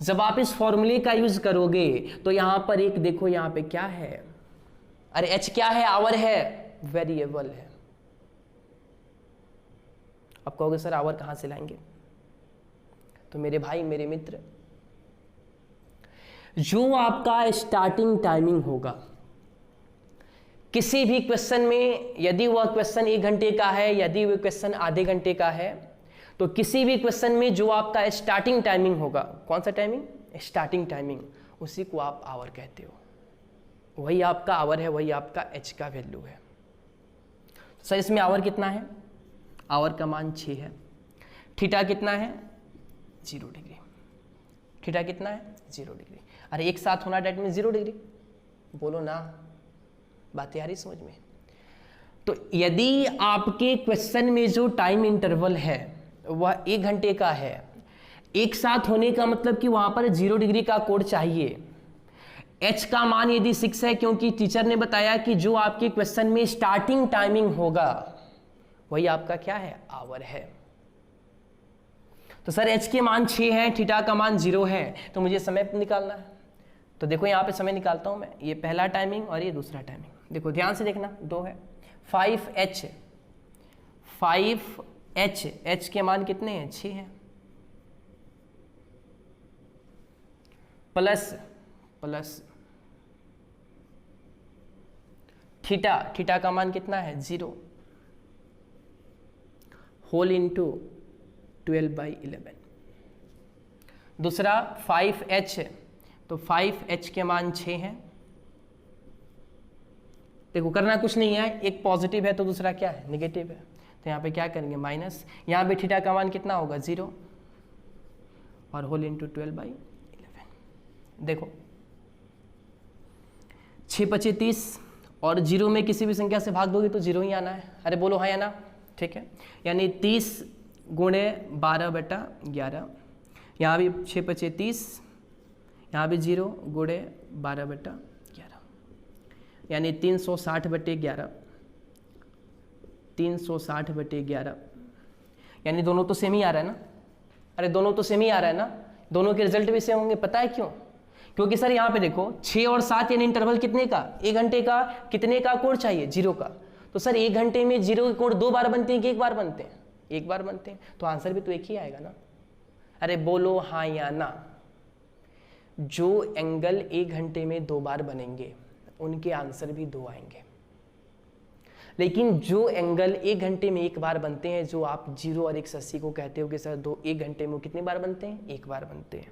जब आप इस फॉर्मूले का यूज करोगे तो यहां पर एक देखो, यहां पे क्या है, अरे एच क्या है, आवर है, वेरिएबल है। अब कहोगे सर आवर कहां से लाएंगे? तो मेरे भाई मेरे मित्र, जो आपका स्टार्टिंग टाइमिंग होगा किसी भी क्वेश्चन में, यदि वह क्वेश्चन 1 घंटे का है, यदि वह क्वेश्चन आधे घंटे का है, तो किसी भी क्वेश्चन में जो आपका स्टार्टिंग टाइमिंग होगा, कौन सा टाइमिंग? स्टार्टिंग टाइमिंग, उसी को आप आवर कहते हो। वही आपका आवर है, वही आपका एच का वैल्यू है। सर इसमें आवर कितना है? आवर का मान 6 है। थीटा कितना है? 0 डिग्री। थीटा कितना है? 0 डिग्री। अरे एक साथ होना डेट में 0 डिग्री, बोलो ना, बात आ रही समझ में? तो यदि आपके क्वेश्चन में जो टाइम इंटरवल है वह 1 घंटे का है, एक साथ होने का मतलब कि वहां पर 0 डिग्री का कोण चाहिए। h का मान यदि 6 है, क्योंकि टीचर ने बताया कि जो आपके क्वेश्चन में स्टार्टिंग टाइमिंग होगा वही आपका क्या है? आवर है। तो सर h के मान 6 है, थीटा का मान 0 है, तो मुझे समय निकालना है। तो देखो यहाँ पे समय निकालता हूं मैं, ये पहला टाइमिंग और ये दूसरा टाइमिंग। देखो ध्यान से देखना, 2 है, 5h, 5h, h के मान कितने हैं? 6 हैं, प्लस प्लस थीटा, थीटा का मान कितना है? 0, होल इंटू 12/11। दूसरा 5h, तो 5h के मान 6 हैं। देखो करना कुछ नहीं है, एक पॉजिटिव है तो दूसरा क्या है? नेगेटिव है। तो यहाँ पे क्या करेंगे? माइनस, यहाँ पे थीटा का मान कितना होगा? 0, और होल इंटू 12/11। देखो 6 × 30, और 0 में किसी भी संख्या से भाग दोगे तो 0 ही आना है। अरे बोलो हाँ या ना? ठीक है, यानी 30 × 12/11, यहाँ भी 6 × 30, यहाँ भी 0 × 12/11, यानी 360/11, 360/11, यानी दोनों तो सेम ही आ रहा है ना? अरे दोनों तो सेम ही आ रहा है ना, दोनों के रिजल्ट भी सेम होंगे। पता है क्यों? क्योंकि सर यहाँ पे देखो 6 और 7 यानी इंटरवल कितने का? 1 घंटे का। कितने का कोण चाहिए? 0 का। तो सर 1 घंटे में 0 के कोण 2 बार बनते हैं कि 1 बार बनते हैं? 1 बार बनते हैं, तो आंसर भी तो एक ही आएगा ना। अरे बोलो हाँ या ना? जो एंगल 1 घंटे में 2 बार बनेंगे उनके आंसर भी 2 आएंगे, लेकिन जो एंगल 1 घंटे में 1 बार बनते हैं, जो आप 0 और 180 को कहते हो कि सर 1 घंटे में कितनी बार बनते हैं? 1 बार बनते हैं।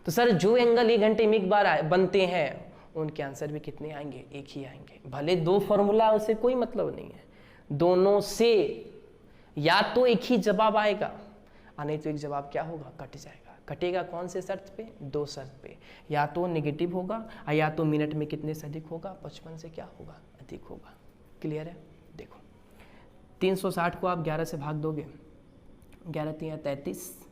तो सर जो एंगल 1 घंटे में 1 बार बनते हैं उनके आंसर भी कितने आएंगे? 1 ही आएंगे। भले 2 फॉर्मूला, उससे कोई मतलब नहीं है, दोनों से या तो एक ही जवाब आएगा, नहीं तो एक जवाब क्या होगा? कट जाएगा। कटेगा कौन से शर्त पे? 2 शर्त पे, या तो नेगेटिव होगा या तो मिनट में कितने से अधिक होगा? 55 से क्या होगा? अधिक होगा। क्लियर है? देखो 360 को आप 11 से भाग दोगे, 11 × 3 = 33,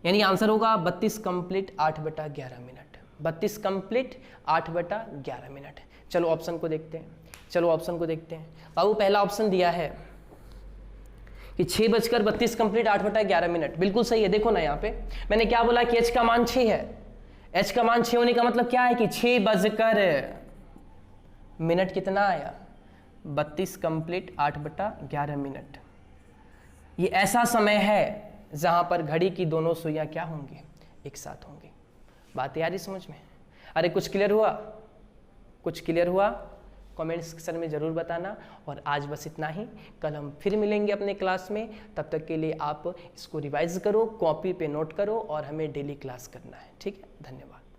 यानी आंसर होगा 32 कंप्लीट 8/11 मिनट। 32 complete 8/11 minute. चलो ऑप्शन को देखते हैं, चलो ऑप्शन को देखते हैं। बाबू पहला ऑप्शन दिया है कि 6:32 कंप्लीट 8/11 मिनट, बिल्कुल सही है। देखो ना यहाँ पे मैंने क्या बोला कि h का मान 6 है। h का मान 6 होने का मतलब क्या है कि 6 मिनट कितना आया? 32 कंप्लीट 8/11 मिनट। ये ऐसा समय है जहां पर घड़ी की दोनों सुइयां क्या होंगी? एक साथ होंगी। बात आ रही समझ में? अरे कुछ क्लियर हुआ? कुछ क्लियर हुआ? कमेंट सेक्शन में ज़रूर बताना। और आज बस इतना ही, कल हम फिर मिलेंगे अपने क्लास में। तब तक के लिए आप इसको रिवाइज करो, कॉपी पे नोट करो और हमें डेली क्लास करना है। ठीक है, धन्यवाद।